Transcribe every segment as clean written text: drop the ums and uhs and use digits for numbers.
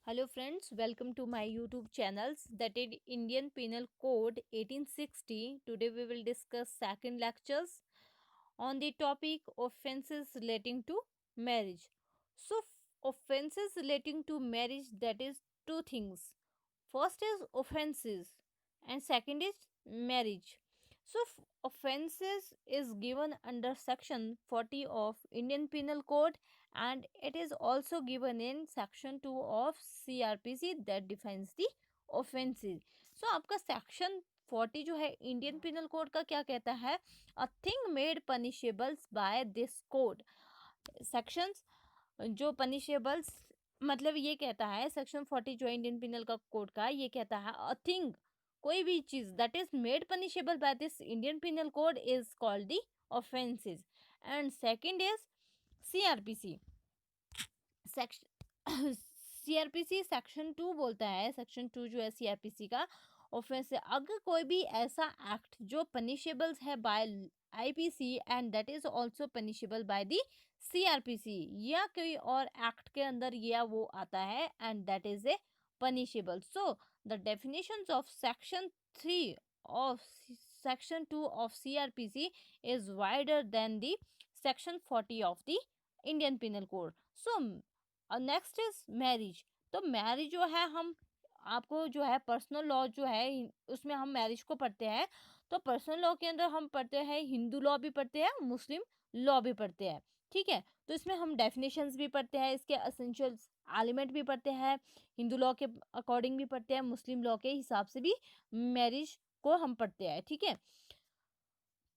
Hello friends, welcome to my YouTube channels that is Indian Penal Code 1860. Today we will discuss second lectures on the topic offenses relating to marriage. So offenses relating to marriage, that is two things. First is offenses and second is marriage. So offenses is given under section 40 of Indian Penal Code, and it is also given in section 2 of CRPC that defines the offenses. So आपका section 40 जो है Indian penal code का क्या कहता है? A thing made punishables by this code. Sections जो punishables मतलब ये कहता है सेक्शन 40 जो इंडियन पिनल का कोड का ये कहता है अ थिंग कोई भी चीज that is made punishable by this Indian penal code is called the offences. And second is CrPC. Section CrPC section 2 बोलता है, सेक्शन 2 जो है सीआरपीसी का ऑफेंस है अगर कोई भी ऐसा एक्ट जो पनिशेबल्स है by IPC and that is also punishable by the CrPC, या कोई और एक्ट के अंदर या वो आता है and that is a punishable. So the definitions of section 3 of section 2 of CRPC is wider than the section 40 of the Indian Penal Code. So next is marriage. तो मैरिज जो है हम आपको जो है पर्सनल लॉ जो है उसमें हम मैरिज को पढ़ते हैं. तो पर्सनल लॉ के अंदर हम पढ़ते हैं हिंदू लॉ भी पढ़ते हैं, मुस्लिम लॉ भी पढ़ते हैं. ठीक है, तो इसमें हम डेफिनेशंस भी पढ़ते हैं, इसके असेंशियल एलिमेंट भी पढ़ते हैं, हिंदू लॉ के अकॉर्डिंग भी पढ़ते हैं, मुस्लिम लॉ के हिसाब से भी मैरिज को हम पढ़ते हैं. ठीक है,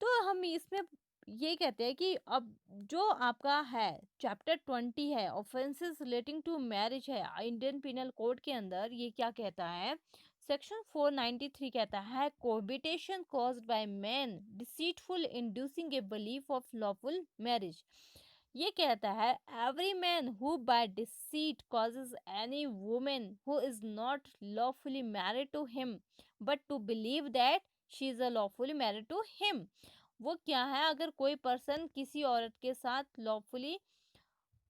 तो हम इसमें ये कहते हैं कि अब जो आपका है चैप्टर 20 है ऑफेंसेस रिलेटिंग टू मैरिज है इंडियन पिनल कोड के अंदर, ये क्या कहता है? सेक्शन 493 कहता है cohabitation caused by man deceitful inducing a belief of lawful marriage. ये कहता है every man who by deceit causes any women who is not lawfully married to him but to believe that she is a lawfully married to him. वो क्या है, अगर कोई person किसी औरत के साथ लॉफुली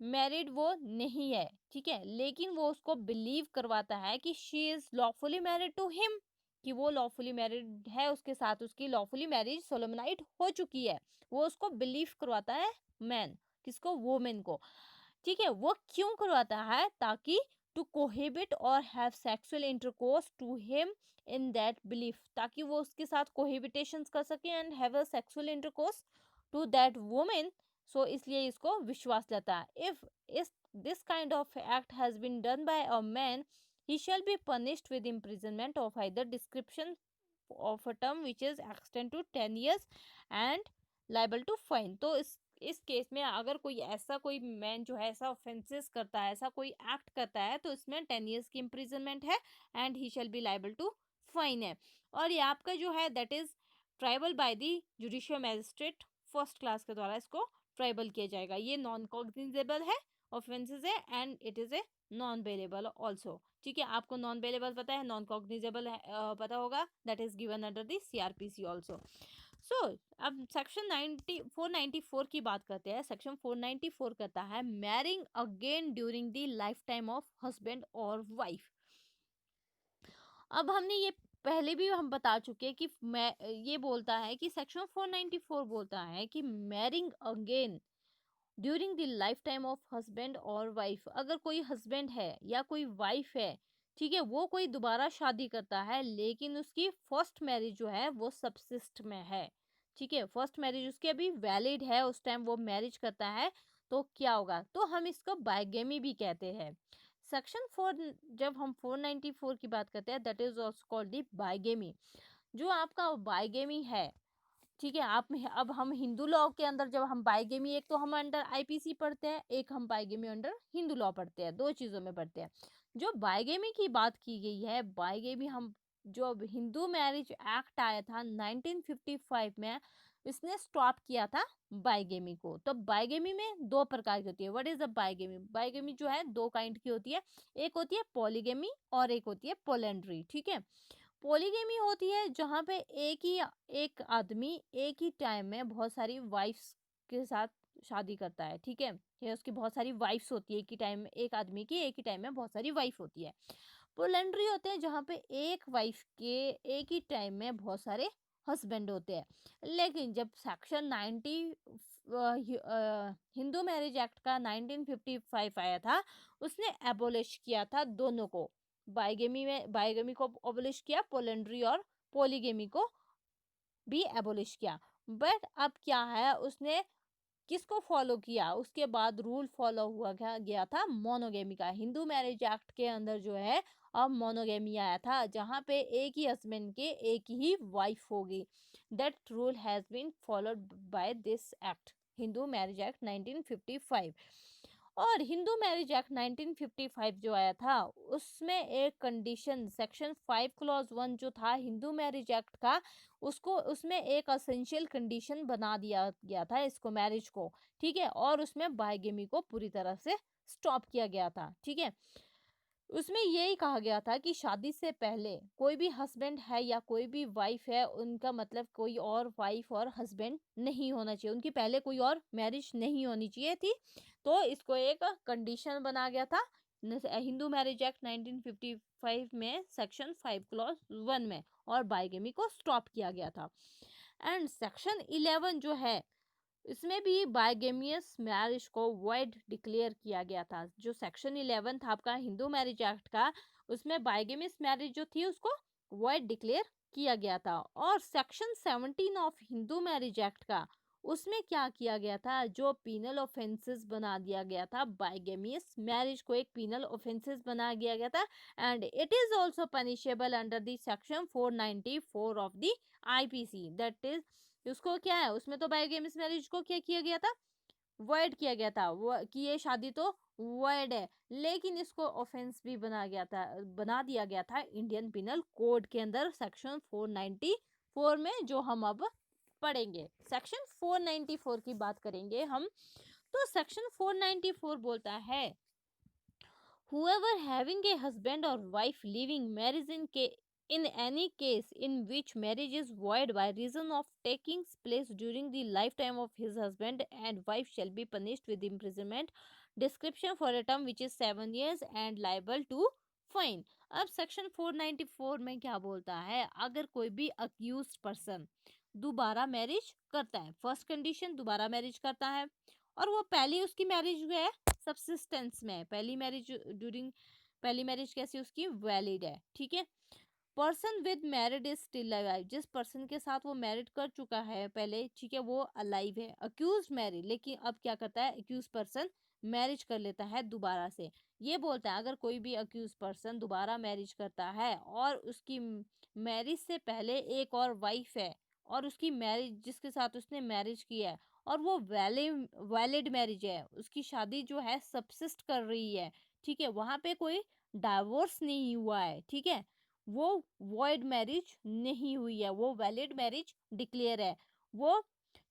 मैरिड वो नहीं है, ठीक है, लेकिन वो उसको बिलीव करवाता है कि she is lawfully married to him, कि वो लॉफुली मैरिड है, उसके साथ उसकी लॉफुली मैरिज सोलमनाइट हो चुकी है, वो उसको बिलीव करवाता है मैन, किसको? वोमेन को. ठीक है, वो क्यों करवाता है? ताकि टू कोहिबिट और have sexual intercourse to him in that belief, ताकि वो उसके साथ कोहिबिटेशन कर सके and have a sexual intercourse to that women. So इसलिए इसको विश्वास लेता है. If is this kind of act has been done by a man he shall be punished with imprisonment of either description of a term which is extend to 10 years and liable to fine. तो इस case में अगर कोई ऐसा कोई man जो है ऐसा ऑफेंसेस करता है, ऐसा कोई एक्ट करता है, तो इसमें 10 years की इम्प्रिजनमेंट है and he shall be liable to fine है. और ये आपका जो है that is triable by the judicial magistrate first class के द्वारा इसको ट्राइबल किया जाएगा. ये नॉन कॉग्निजेबल है ऑफेंसेस है and it is a non bailable also. ठीक है, आपको नॉन बेलेबल पता है, नॉन कॉग्निजेबल पता होगा, that is given under the CrPC also. So अब सेक्शन 494 की बात करते हैं. सेक्शन 494 कहता है marrying again during the life time of husband और वाइफ. अब हमने ये पहले भी हम बता चुके हैं कि मैं ये बोलता है कि सेक्शन 494 बोलता है कि marrying again during the life time of husband और वाइफ. अगर कोई हस्बैंड है या कोई वाइफ है, ठीक है, वो कोई दोबारा शादी करता है लेकिन उसकी फर्स्ट मैरिज जो है वो सबसिस्ट में है, ठीक है, फर्स्ट मैरिज उसकी अभी वैलिड है, उस टाइम वो मैरिज करता है, तो क्या होगा? तो हम इसको बाइगेमी भी कहते हैं. सेक्शन 4 जब हम 494 की बात करते हैं that is also called the bigamy. जो आपका बाइगेमी है, ठीक है, आप अब हम हिंदू लॉ के अंदर जब हम बाइगेमी, एक तो हम अंडर आईपीसी पढ़ते हैं, एक हम बाइगेमी अंडर हिंदू लॉ पढ़ते हैं, दो चीज़ों में पढ़ते हैं. जो बाइगेमी की बात की गई है, बाइगेमी हम जो अब हिंदू मैरिज एक्ट आया था 1955 में, इसने स्टॉप किया था बाइगेमी को. तो बाइगेमी में दो प्रकार की होती है. What is the bigamy? Bigamy जो है दो काइंड की होती है, एक होती है पॉलीगेमी और एक होती है पोलेंड्री. ठीक है, पॉलीगेमी होती है जहाँ पे एक आदमी एक ही टाइम में बहुत सारी वाइफ्स के साथ शादी करता है, ठीक है, या उसकी बहुत सारी वाइफ्स होती है एक ही टाइम में, एक आदमी की एक ही टाइम में बहुत सारी वाइफ होती है। पोलेंड्री होते हैं जहाँ पे एक वाइफ के एक ही टाइम में बहुत सारे हस्बैंड होते हैं। लेकिन जब सेक्शन 90 हिंदू मैरिज एक्ट का 1955 आया था, उसने एबोलिश किया था दोनों को। बाइगेमी को एबोलिश किया, पोलेंड्री और पोलीगेमी को भी एबोलिश किया। बट अब क्या है, उसने किसको फॉलो किया, उसके बाद रूल फॉलो हुआ गया था मोनोगेमी का। हिंदू मैरिज एक्ट के अंदर जो है अब मोनोगेमी आया था, जहाँ पे एक ही हस्बैंड के एक ही वाइफ होगी। That rule has been followed by this act, Hindu marriage act 1955। और हिंदू मैरिज एक्ट 1955 जो आया था, उसमें एक कंडीशन सेक्शन 5 क्लॉज 1 जो था हिंदू मैरिज एक्ट का, उसको उसमें एक असेंशियल कंडीशन बना दिया गया था इसको, मैरिज को, ठीक है। और उसमें बाइगेमी को पूरी तरह से स्टॉप किया गया था, ठीक है। उसमें यही कहा गया था कि शादी से पहले कोई भी हस्बैंड है या कोई भी वाइफ है, उनका मतलब कोई और वाइफ और हस्बैंड नहीं होना चाहिए, उनकी पहले कोई और मैरिज नहीं होनी चाहिए थी। तो इसको एक कंडीशन बना गया था हिंदू मैरिज एक्ट 1955 में सेक्शन 5 क्लॉज 1 में, और बाइगेमी को स्टॉप किया गया था। एंड सेक्शन 11 जो है, इसमें भी बाइगेमियस मैरिज को वॉइड डिक्लेयर किया गया था। जो सेक्शन 11 था आपका हिंदू मैरिज एक्ट का, उसमें बाइगेमियस मैरिज जो थी उसको वॉइड डिक्लेयर किया गया था। और section 17 of Hindu marriage act का, उसमें क्या किया गया था, जो पीनल ऑफेंसेस बना दिया गया था, बाइगेमियस मैरिज को एक पीनल ऑफेंसेस बना दिया गया था। And it is also punishable under the section 494 of the IPC. That is, उसको क्या है, उसमें तो बायोगेमिस मैरिज को क्या किया गया था, वॉइड किया गया था, वो कि ये शादी तो वॉइड है। लेकिन इसको ऑफेंस भी बना दिया गया था इंडियन पिनल कोड के अंदर सेक्शन 494 में, जो हम अब पढ़ेंगे। सेक्शन 494 की बात करेंगे हम। तो सेक्शन 494 बोलता है, whoever having a husband or wife living marriage in any case in which marriage is void by reason of taking place during the lifetime of his husband and wife shall be punished with imprisonment description for a term which is 7 years and liable to fine। अब section 494 में क्या बोलता है, अगर कोई भी accused person दोबारा marriage करता है, फर्स्ट कंडीशन दोबारा मैरिज करता है, और वो पहली उसकी मैरिज हुई है सबसिस्टेंस में, पहली मैरिज कैसी उसकी वैलिड है, ठीक है। Person with married is still alive, जिस पर्सन के साथ वो मैरिड कर चुका है पहले, ठीक है, वो अलाइव है। अक्यूज मैरिड, लेकिन अब क्या करता है, अक्यूज पर्सन मैरिज कर लेता है दोबारा से। ये बोलता है अगर कोई भी अक्यूज पर्सन दोबारा मैरिज करता है और उसकी मैरिज से पहले एक और वाइफ है, और उसकी मैरिज जिसके साथ उसने मैरिज किया है, और वो वैलिड मैरिज है, उसकी शादी जो है सबसिस्ट कर रही है, ठीक है, वहां पे कोई डाइवोर्स नहीं हुआ है, ठीक है, वो वॉइड मैरिज नहीं हुई है, वो वैलिड मैरिज डिक्लेयर है वो,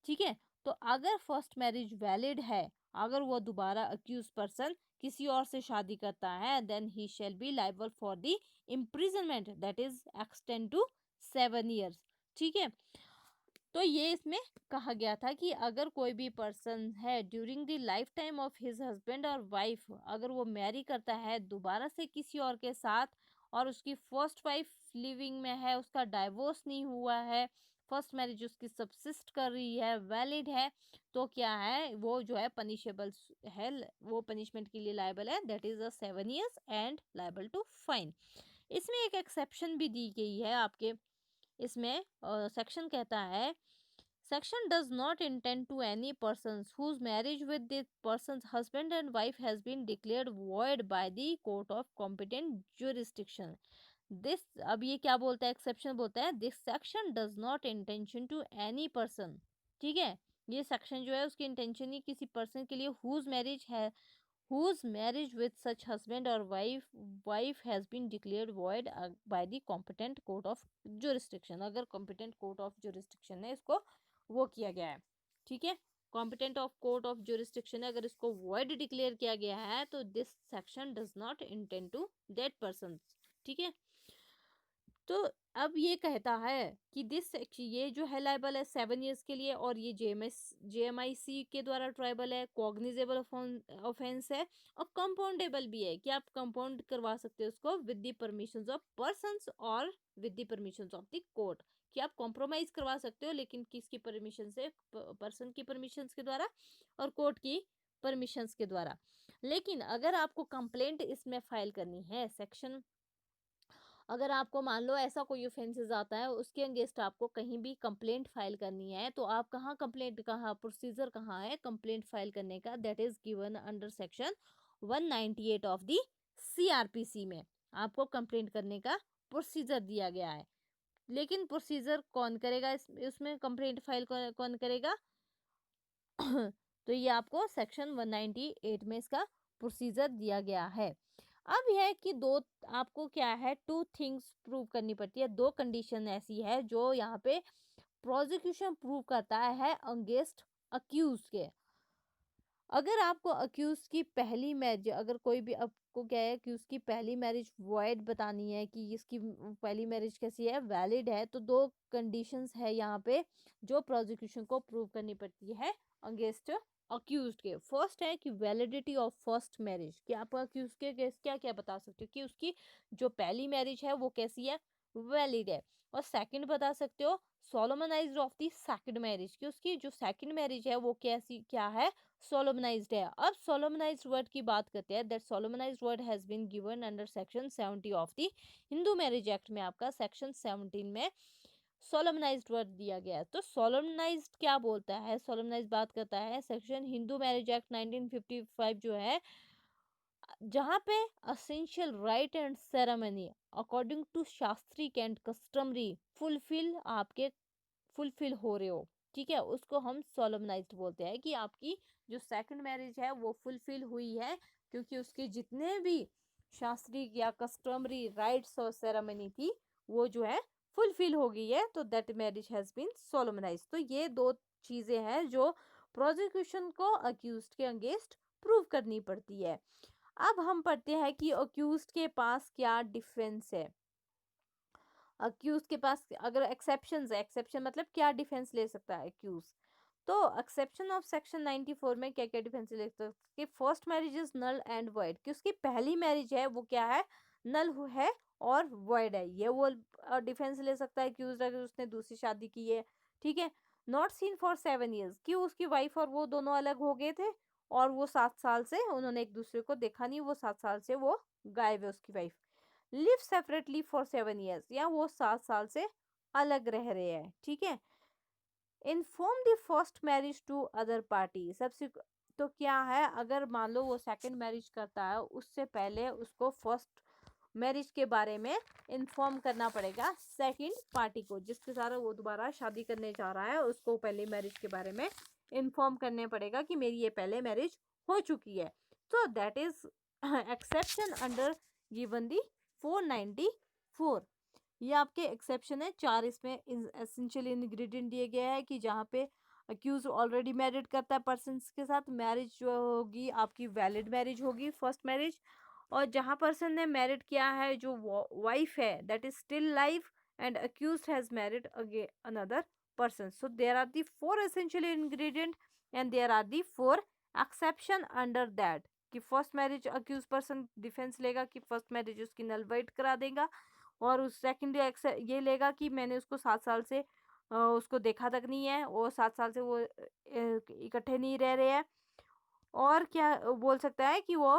ठीक है। तो अगर फर्स्ट मैरिज वैलिड है, अगर वो दोबारा अक्यूज पर्सन किसी और से शादी करता है, then he shall be liable for the imprisonment that is extend to 7 years, ठीक है। तो ये इसमें कहा गया था कि अगर कोई भी पर्सन है during the life time of his husband और वाइफ, अगर वो मैरी करता है दोबारा से किसी और के साथ, और उसकी फर्स्ट वाइफ लिविंग में है, उसका डाइवोर्स नहीं हुआ है, फर्स्ट मैरिज उसकी सबसिस्ट कर रही है, वैलिड है, तो क्या है, वो जो है पनिशेबल है, वो पनिशमेंट के लिए लायबल है, that is 7 years and liable to fine. इसमें एक एक्सेप्शन भी दी गई है आपके, इसमें सेक्शन कहता है, section does not intend to any persons whose marriage with the person's husband and wife has been declared void by the court of competent jurisdiction। this, अब ये क्या बोलता है, एक्सेप्शन बोलता है, this section does not intention to any person, ठीक है। ये सेक्शन जो है उसकी इंटेंशन ही किसी पर्सन के लिए whose marriage है, whose marriage with such husband or wife has been declared void by the competent court of jurisdiction। अगर competent court of jurisdiction ने इसको वो किया गया है, ठीक है, competent of court of jurisdiction ने अगर इसको वॉइड डिक्लेयर किया गया है, तो this section does not intend to that person, ठीक है। तो अब ये कहता है कि ये जो है लाइबल है 7 ईयर्स के लिए, और ये जेएमआईसी के द्वारा ट्राइबल है, कॉग्निजेबल ऑफेंस है, और कंपाउंडेबल भी है कि आप कंपाउंड करवा सकते हो उसको with the permissions of persons और with the permissions of the court, कि आप कॉम्प्रोमाइज करवा सकते हो लेकिन किसकी परमिशन से, पर्सन की परमिशंस के द्वारा और कोर्ट की परमिशंस के द्वारा। लेकिन अगर आपको कंप्लेंट इसमें फाइल करनी है, सेक्शन, अगर आपको मान लो ऐसा कोई ऑफेंसेस आता है उसके अगेंस्ट आपको कहीं भी कंप्लेंट फाइल करनी है, तो आप कहाँ कंप्लेंट, कहाँ प्रोसीजर कहाँ है कंप्लेंट फाइल करने का, that is given under section 198 of the CrPC में आपको कंप्लेंट करने का प्रोसीजर दिया गया है। लेकिन प्रोसीजर कौन करेगा, उसमें कंप्लेंट फाइल कौन करेगा? तो ये आपको सेक्शन 198 में इसका प्रोसीजर दिया गया है। अब यह है कि दो, आपको क्या है, टू थिंग्स प्रूव करनी पड़ती है, दो कंडीशन ऐसी है जो यहाँ पे प्रोसिक्यूशन प्रूव करता है अगेंस्ट अक्यूज के। अगर आपको अक्यूज की पहली मैरिज, अगर कोई भी आपको क्या है कि उसकी पहली मैरिज वॉइड बतानी है कि इसकी पहली मैरिज कैसी है, वैलिड है, तो दो कंडीशंस है यहाँ पे जो प्रोसिक्यूशन को प्रूव करनी पड़ती है अगेंस्ट अक्यूज्ड के। फर्स्ट है कि वैलिडिटी ऑफ फर्स्ट मैरिज, कि आप अक्यूज के क्या क्या बता सकते हो कि उसकी जो पहली मैरिज है वो कैसी है, वैलिड है। और सेकंड बता सकते हो सोलोमनाइज्ड ऑफ द सेकंड मैरिज, कि उसकी जो सेकंड मैरिज है वो कैसी क्या है, सोलोमनाइज्ड है। अब सोलोमनाइज्ड वर्ड की बात करते हैं, that solemnized word has been given under section 70 of the Hindu marriage act में, आपका सेक्शन 17 में सोलोमनाइज्ड वर्ड दिया गया है। तो सोलोमनाइज्ड क्या बोलता है, सोलोमनाइज्ड बात करता है सेक्शन हिंदू मैरिज एक्ट 1955 जो है, जहाँ पे essential rite and ceremony according to शास्त्रिक एंड कस्टमरी फुलफिल हो रहे हो, ठीक है, उसको हम सोलमनाइज्ड बोलते हैं कि आपकी जो सेकंड मैरिज है वो फुलफिल हुई है, क्योंकि उसके जितने भी शास्त्रीय या कस्टमरी राइट्स और सेरेमनी थी वो जो है फुलफिल हो गई है, तो दैट मैरिज हैज बीन सोलमनाइज्ड। तो ये दो चीजें हैं जो प्रोसिक्यूशन को अक्यूज्ड के अगेंस्ट प्रूव करनी पड़ती है। अब हम पढ़ते हैं कि अक्यूज्ड के पास क्या डिफेंस है। अक्यूज के पास अगर एक्सेप्शन है, एक्सेप्शन मतलब क्या डिफेंस ले सकता है अक्यूज, तो एक्सेप्शन ऑफ सेक्शन 94 में क्या क्या डिफेंस ले सकता है कि first marriage is null and void, कि उसकी पहली मैरिज है वो क्या है, नल है और वॉइड है, ये वो डिफेंस ले सकता है अक्यूज अगर उसने दूसरी शादी की है, ठीक है। नॉट सीन फॉर 7 ईयर्स, कि उसकी वाइफ और वो दोनों अलग हो गए थे और वो 7 साल से उन्होंने एक दूसरे को देखा नहीं, वो 7 साल से वो गायब है उसकी wife. Live separately for 7 years, या वो 7 साल से अलग रह रहे हैं, ठीक है। Inform the first marriage to other party, सबसे, तो क्या है अगर मान लो वो सेकंड मैरिज करता है उससे पहले उसको फर्स्ट मैरिज के बारे में इन्फॉर्म करना पड़ेगा सेकंड पार्टी को, जिसके साथ वो दोबारा शादी करने जा रहा है उसको पहले मैरिज के बारे में इन्फॉर्म करने पड़ेगा कि मेरी ये पहले मैरिज हो चुकी है। तो that is exception under given the 494। ये आपके एक्सेप्शन है, चार इसमें एसेंशियल इंग्रेडिएंट दिए गए हैं कि जहाँ पे अक्यूज ऑलरेडी मैरिड करता है पर्सन के साथ, मैरिज जो होगी आपकी वैलिड मैरिज होगी फर्स्ट मैरिज, और जहाँ पर्सन ने मैरिड किया है जो वाइफ है that is still life and accused has married again another person. So there are the four essential ingredient and there are the four exception under that, कि first marriage accuse person defence लेगा कि first marriage उसकी नलवाइड करा देगा, और उस second ये लेगा कि मैंने उसको 7 साल से उसको देखा तक नहीं है, वो 7 साल से वो इकट्ठे नहीं रह रहे हैं। और क्या बोल सकता है कि वो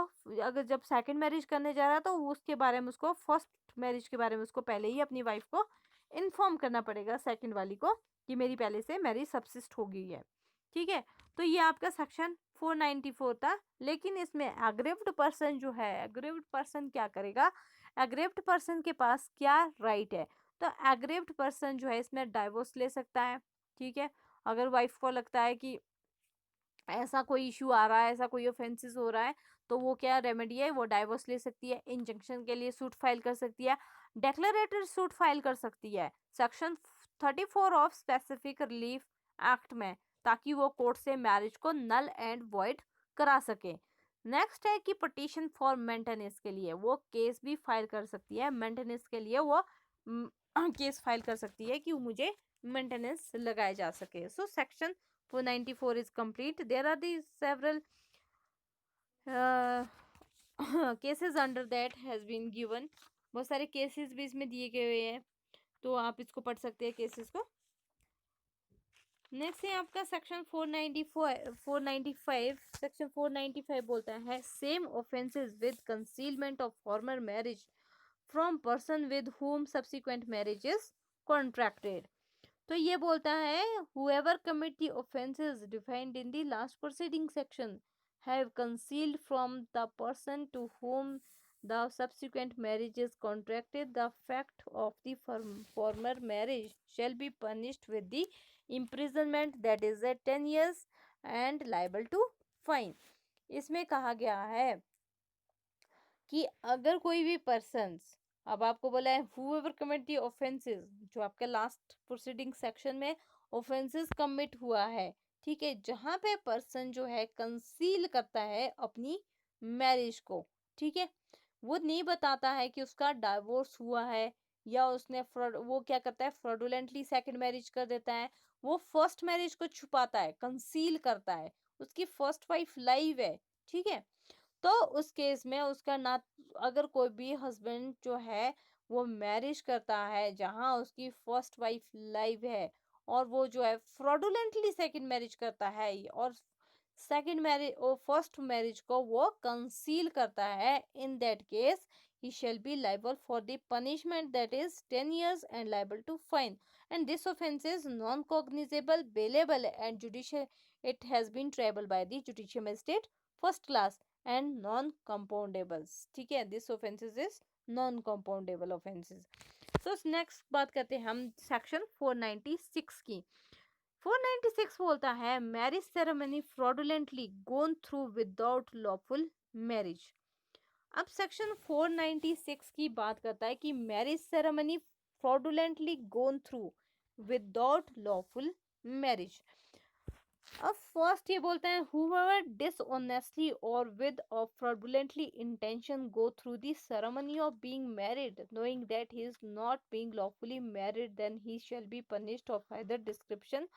अगर जब सेकंड मैरिज करने जा रहा है तो उसके बारे में उसको फर्स्ट मैरिज के बारे में उसको पहले ही अपनी वाइफ को इन्फॉर्म करना पड़ेगा सेकंड वाली को कि मेरी पहले से मैरिज सबसिस्ट हो गई है, ठीक है। तो ये आपका सेक्शन 494 था। लेकिन इसमें एग्रीव्ड पर्सन जो है, एग्रीव्ड पर्सन क्या करेगा, एग्रीव्ड पर्सन के पास क्या राइट है, तो एग्रीव्ड पर्सन जो है इसमें डाइवोर्स ले सकता है, ठीक है। अगर वाइफ को लगता है कि ऐसा कोई इशू आ रहा है, ऐसा कोई ऑफेंसेस हो रहा है, तो वो क्या रेमेडी है, वो डाइवोर्स ले सकती है, इंजंक्शन के लिए सूट फाइल कर सकती है, डेक्लेरेटरी सूट फाइल कर सकती है section 34 of specific relief act में, ताकि वो कोर्ट से मैरिज को नल एंड वॉइड करा सके। नेक्स्ट है कि पटिशन फॉर मेंटेनेंस के लिए वो केस भी फाइल कर सकती है, मेंटेनेंस के लिए वो केस फाइल कर सकती है कि मुझे मेंटेनेंस लगाया जा सके. So section 494 is complete. There are the several cases under that has been given. बहुत सारे केसेस भी इसमें दिए गए हुए हैं, तो आप इसको पढ़ सकते हैं केसेस को. नेक्स्ट है आपका सेक्शन 495. सेक्शन 495 बोलता है same offences with concealment of former marriage from person with whom subsequent marriage is contracted. तो ये बोलता है whoever commit the offences defined in the last preceding section have concealed from the person to whom the subsequent marriage is contracted the fact of the former marriage shall be punished with the imprisonment that is at 10 years and liable to fine. इसमें कहा गया है कि अगर कोई भी person, अब आपको बोला है whoever commit the offenses, जो आपके लास्ट प्रोसीडिंग सेक्शन में ऑफेंसेस कमिट हुआ है, ठीक है, जहां पे पर्सन जो है कंसील करता है अपनी मैरिज को, ठीक है, वो नहीं बताता है कि उसका डाइवोर्स हुआ है या उसने वो क्या करता है फ्रॉडुलेंटली सेकंड मैरिज कर देता है, वो फर्स्ट मैरिज को छुपाता है, कंसील करता है, उसकी फर्स्ट वाइफ लाइव है, ठीक है, तो उस केस में उसका ना, अगर कोई भी हस्बैंड जो है वो मैरिज करता है जहां उसकी फर्स्ट वाइफ लाइव है और वो जो है फ्रॉडुलेंटली सेकंड मैरिज करता है और सेकंड मैरिज और फर्स्ट मैरिज को वो कंसील करता है, इन that case he shall be liable for the punishment that is 10 years and liable to fine, and this offense is non cognizable, bailable and judicial. It has been triable by the judicial magistrate first class and non compoundables. ठीक है, this offenses is non compoundable offenses. So next बात करते हैं हम section 496 की. 496 बोलता है marriage ceremony fraudulently gone through without lawful marriage. अब सेक्शन 496 की बात करता है कि marriage ceremony fraudulently gone through without lawful marriage. अब फर्स्ट ये बोलते हैं whoever dishonestly or with a fraudulently intention go through the ceremony of being married knowing that he is not being lawfully married then he shall be punished of either description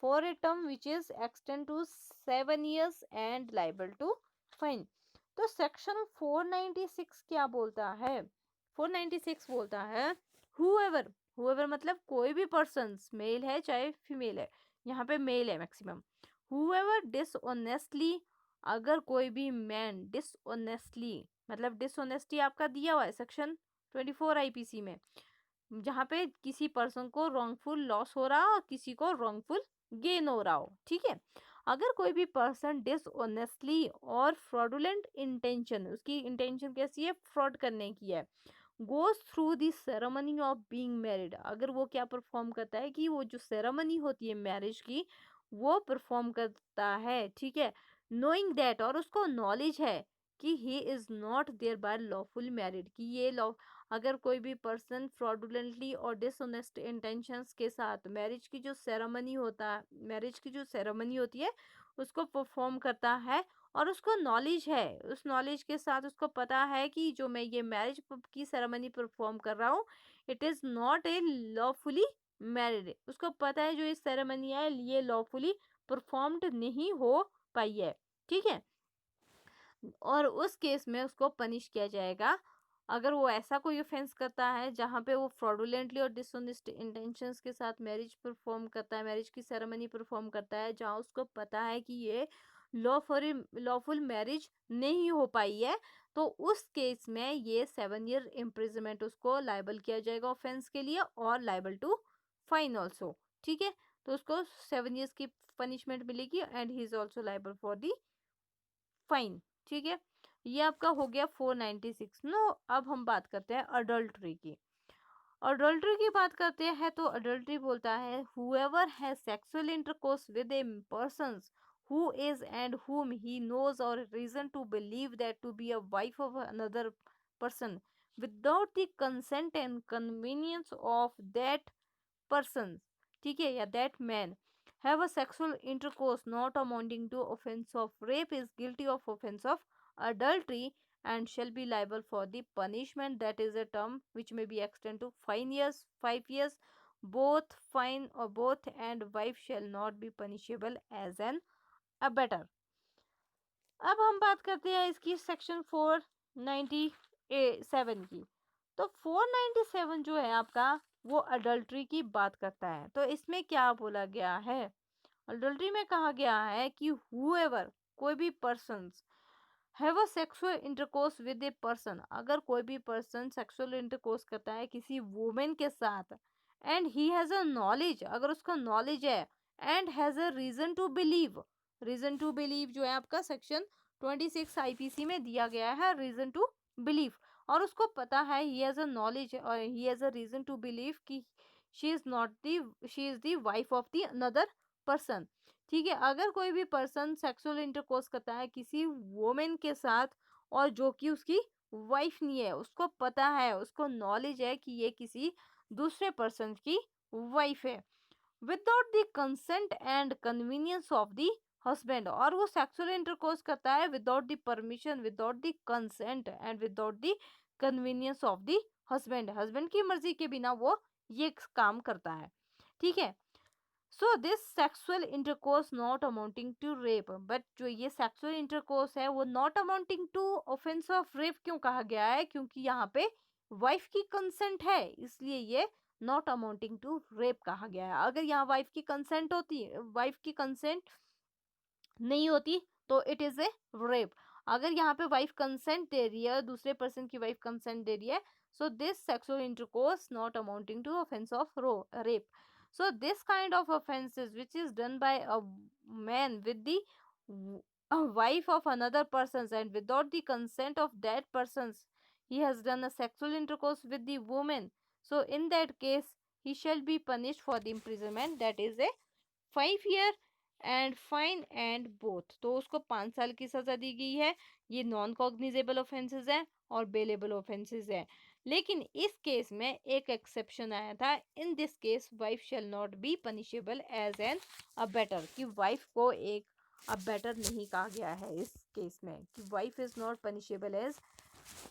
for a term which is extend to 7 years and liable to fine. तो section 496 क्या बोलता है? 496 बोलता है whoever, whoever मतलब कोई भी person, mail है चाहे फीमेल है, यहाँ पे मेल है मैक्सिमम. whoever dishonestly, अगर कोई भी मैन dishonestly, मतलब डिसऑनेस्टी आपका दिया हुआ है सेक्शन 24 आईपीसी में, जहाँ पे किसी पर्सन को रॉन्गफुल लॉस हो रहा हो और किसी को रॉन्गफुल गेन हो रहा हो, ठीक है, अगर कोई भी पर्सन डिसऑनेस्टली और फ्रॉडुलेंट इंटेंशन, उसकी इंटेंशन कैसी है, फ्रॉड करने की है, goes through the ceremony of being married, अगर वो क्या परफॉर्म करता है कि वो जो सेरेमनी होती है मैरिज की वो परफॉर्म करता है, ठीक है, नोइंग दैट, और उसको नॉलेज है कि he is not there by lawful married, कि ये लॉ, अगर कोई भी पर्सन फ्रॉडुलेंटली और डिसऑनेस्ट इंटेंशंस के साथ मैरिज की जो सेरेमनी होता है, मैरिज की जो सेरेमनी होती है उसको परफॉर्म करता है और उसको नॉलेज है, उस नॉलेज के साथ उसको पता है कि जो मैं ये मैरिज की सेरेमनी परफॉर्म कर रहा हूँ it is not a lawfully married, उसको पता है जो ये सेरेमनी है ये लॉफुली परफॉर्म्ड नहीं हो पाई है, ठीक है, और उस केस में उसको पनिश किया जाएगा अगर वो ऐसा कोई ऑफेंस करता है जहाँ पे वो फ्रॉडुलेंटली और डिसऑनेस्ट इंटेंशंस के साथ मैरिज परफॉर्म करता है, मैरिज की सेरेमनी परफॉर्म करता है जहाँ उसको पता है कि ये लॉफुल मैरिज नहीं हो पाई है, तो उस केस में ये 7 ईयर इम्प्रिजनमेंट उसको लाइबल किया जाएगा ऑफेंस के लिए और लाइबल टू फाइन ऑल्सो, ठीक है, तो उसको 7 ईयर्स की पनिशमेंट मिलेगी and he is also liable for the fine, ठीक है, ये आपका हो गया 496. नो, अब हम बात करते हैं अडल्ट्री की. अडल्ट्री की बात करते हैं तो अडल्ट्री बोलता है whoever has sexual intercourse with a person who is and whom he knows or reason to believe that to be a wife of another person without the consent and convenience of that person, ठीक है, या that man have a sexual intercourse not amounting to offense of rape is guilty of offense of adultery and shall be liable for the punishment. That is a term which may be extended to 5 years, 5 years. Both fine or both and wife shall not be punishable as an abettor. अब हम बात करते हैं इसकी section 497 की। तो 497 जो है आपका वो अडल्ट्री की बात करता है। तो इसमें क्या बोला गया है, अडल्ट्री में कहा गया है कि हुएवर, कोई भी person have a sexual intercourse with a person, अगर कोई भी पर्सन सेक्सुअल इंटरकोर्स करता है किसी वुमेन के साथ, and he has a knowledge, अगर उसका नॉलेज है, and has a reason to believe, reason to believe जो है आपका सेक्शन 26 आईपीसी में दिया गया है, रीजन टू बिलीव, और उसको पता है, ही हैज अ नॉलेज और he has a reason to believe कि she is not the, she is the wife of the another person. ठीक है, अगर कोई भी पर्सन सेक्सुअल इंटरकोर्स करता है किसी वुमेन के साथ और जो कि उसकी वाइफ नहीं है, उसको पता है, उसको नॉलेज है कि ये किसी दूसरे पर्सन की वाइफ है, without the consent and convenience of the husband, और वो सेक्सुअल इंटरकोर्स करता है without the permission, without the consent and without the convenience of the husband, husband की मर्जी के बिना वो ये काम करता है। ठीक है, so this sexual intercourse not amounting to rape, but जो ये सेक्सुअल इंटरकोर्स है वो not amounting to offence of rape क्यों कहा गया है, क्योंकि यहाँ पे वाइफ की कंसेंट है, इसलिए ये नॉट अमाउंटिंग टू रेप कहा गया है। अगर यहाँ वाइफ की कंसेंट होती, वाइफ की कंसेंट नहीं होती तो इट इज ए रेप। अगर यहाँ पे वाइफ कंसेंट दे रही है, दूसरे पर्सन की वाइफ कंसेंट दे रही है, so this sexual intercourse not amounting to offence of rape. So this kind of offenses which is done by a man with the a wife of another persons and without the consent of that persons, he has done a sexual intercourse with the woman, so in that case he shall be punished for the imprisonment, that is a 5 year and fine and both, तो उसको 5 साल की सजा दी गई है। ये non cognizable offences हैं और बेलेबल ऑफेंसेस हैं, लेकिन इस केस में एक एक्सेप्शन आया था, in this case wife shall not be punishable as an abettor, कि वाइफ को एक अबेटर नहीं कहा गया है इस केस में, कि wife is not punishable as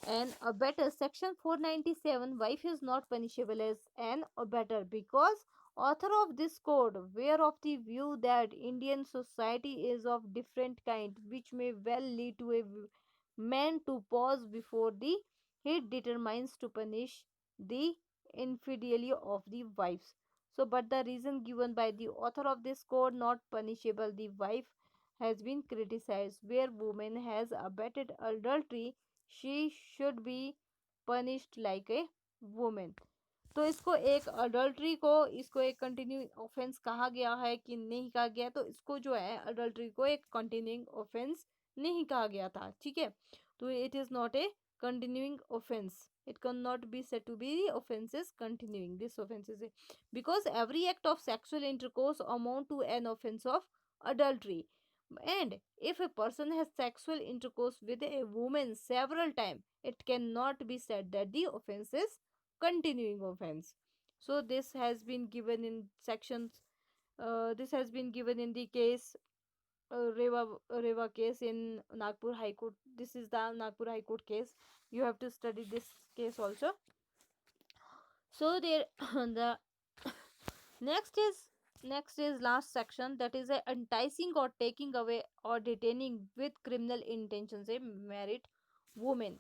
an abettor. Section 497, wife is not punishable as an abettor because author of this code were of the view that Indian society is of different kind, which may well lead to a man to pause before the he determines to punish the infidelity of the wives. So, but the reason given by the author of this code not punishable the wife has been criticized, where woman has abetted adultery she should be punished like a woman। तो इसको एक adultery को, इसको एक continuing offence कहा गया है कि नहीं कहा गया, तो इसको जो है अडल्ट्री को एक कंटिन्यूइंग ऑफेंस नहीं कहा गया था। ठीक है, तो it is not a continuing offense, it cannot be said to be the offense is continuing, this offense is a, because every act of sexual intercourse amount to an offense of adultery, and if a person has sexual intercourse with a woman several times, it cannot be said that the offense is continuing offense. So this has been given in sections, this has been given in the case Reva case in Nagpur High Court. This is the Nagpur High Court case. You have to study this case also. So there the next is last section, that is a enticing or taking away or detaining with criminal intentions a married woman।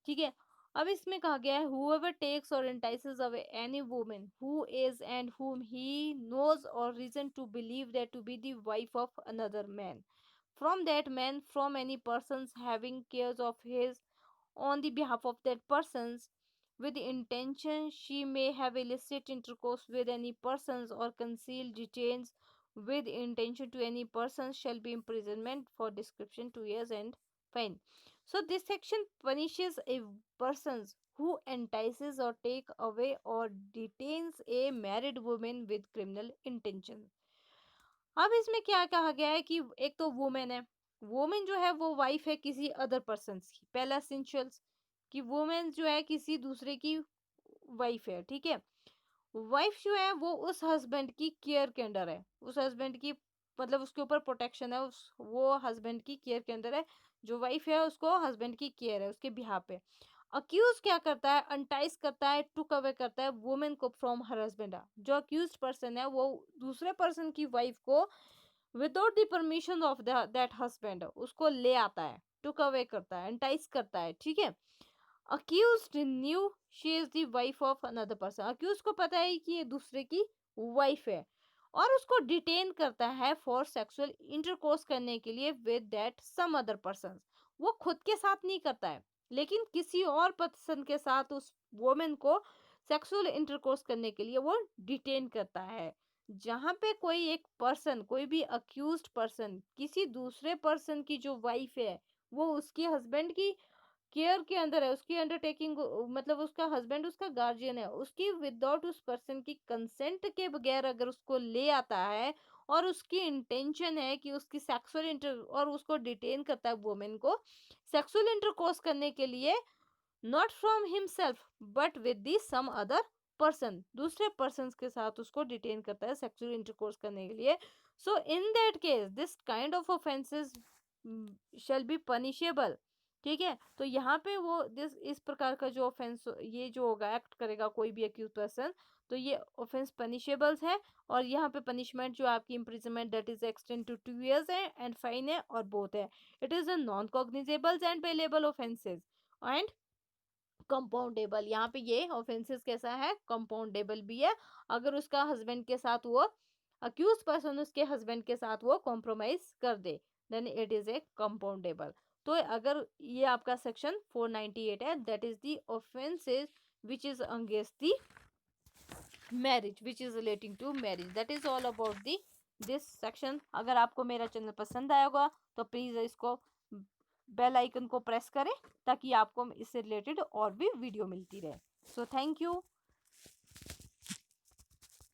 ठीक है, अब इसमें कहा गया है whoever takes or entices away any woman who is and whom he knows or reason to believe that to be the wife of another man, from that man, from any persons having cares of his on the behalf of that persons, with the intention she may have illicit intercourse with any persons or conceal detains with intention to any persons, shall be imprisonment for description 2 years and fine। So this section punishes a persons who entices or take away or detains a married woman with criminal intention। अब इसमें क्या कहा गया है कि एक तो women है, वुमेन जो है वो वाइफ है किसी अदर पर्सन की, पहला एसेंशियल्स कि वुमेन जो है किसी दूसरे की वाइफ है। ठीक है, वाइफ जो है वो उस हस्बैंड की केयर के अंडर है, उस हस्बैंड की मतलब उसके ऊपर प्रोटेक्शन है, उस वो हस्बैंड की केयर के अंदर है, जो वाइफ है उसको हस्बैंड की केयर है उसके बिहाफ पे। अक्यूज क्या करता है, अनटाइज करता है, टुक अवे करता है वुमेन को फ्रॉम हर हस्बैंड। जो अक्यूज पर्सन है वो दूसरे पर्सन की वाइफ को without the permission of that husband उसको ले आता है, टुक अवे करता है, एंटाइज करता है, ठीक है। Accused knew she is the wife of another person, accuse को पता है कि ये दूसरे की वाइफ है, और उसको डिटेन करता है फॉर सेक्सुअल इंटरकोर्स करने के लिए with that some other person. वो खुद के साथ नहीं करता है, लेकिन किसी और पर्सन के साथ उस वोमेन को सेक्सुअल इंटरकोर्स करने के लिए वो डिटेन करता है। जहां पे कोई एक पर्सन, कोई भी अक्यूज्ड पर्सन किसी दूसरे पर्सन की जो वाइफ है वो उसके हस्बैंड की केयर के अंदर है, उसकी अंडरटेकिंग, मतलब उसका हस्बैंड उसका गार्जियन है, उसकी विदाउट उस पर्सन की कंसेंट के बगैर अगर उसको ले आता है और उसकी इंटेंशन है कि उसकी सेक्सुअल इंटर, और उसको डिटेन करता है वुमेन को सेक्सुअल इंटरकोर्स करने के लिए, not from himself but with the some other person, दूसरे पर्सन के साथ उसको डिटेन करता है सेक्सुअल इंटरकोर्स करने के लिए। So in that case this kind of offences shall be punishable. ठीक है, तो यहाँ पे वो दिस इस प्रकार का जो ऑफेंस ये जो होगा एक्ट करेगा कोई भी अक्यूज पर्सन, तो ये ऑफेंस पनिशेबल्स है। और यहाँ पे पनिशमेंट जो आपकी imprisonment that is extend to 2 years है, एंड फाइन है, और बोथ है। It is a non cognizables and bailable offences and compoundable. यहाँ पे ये ऑफेंसेस कैसा है, कंपाउंडेबल भी है। अगर उसका हस्बैंड के साथ वो अक्यूज पर्सन उसके हस्बैंड के साथ वो कॉम्प्रोमाइज कर दे, then it is a compoundable. तो अगर ये आपका सेक्शन 498 है, that is the offences which is against the marriage, which is relating to marriage. That is all about the this section. अगर आपको मेरा चैनल पसंद आया होगा तो प्लीज इसको बेल आइकन को प्रेस करें ताकि आपको इससे रिलेटेड और भी वीडियो मिलती रहे। So thank you.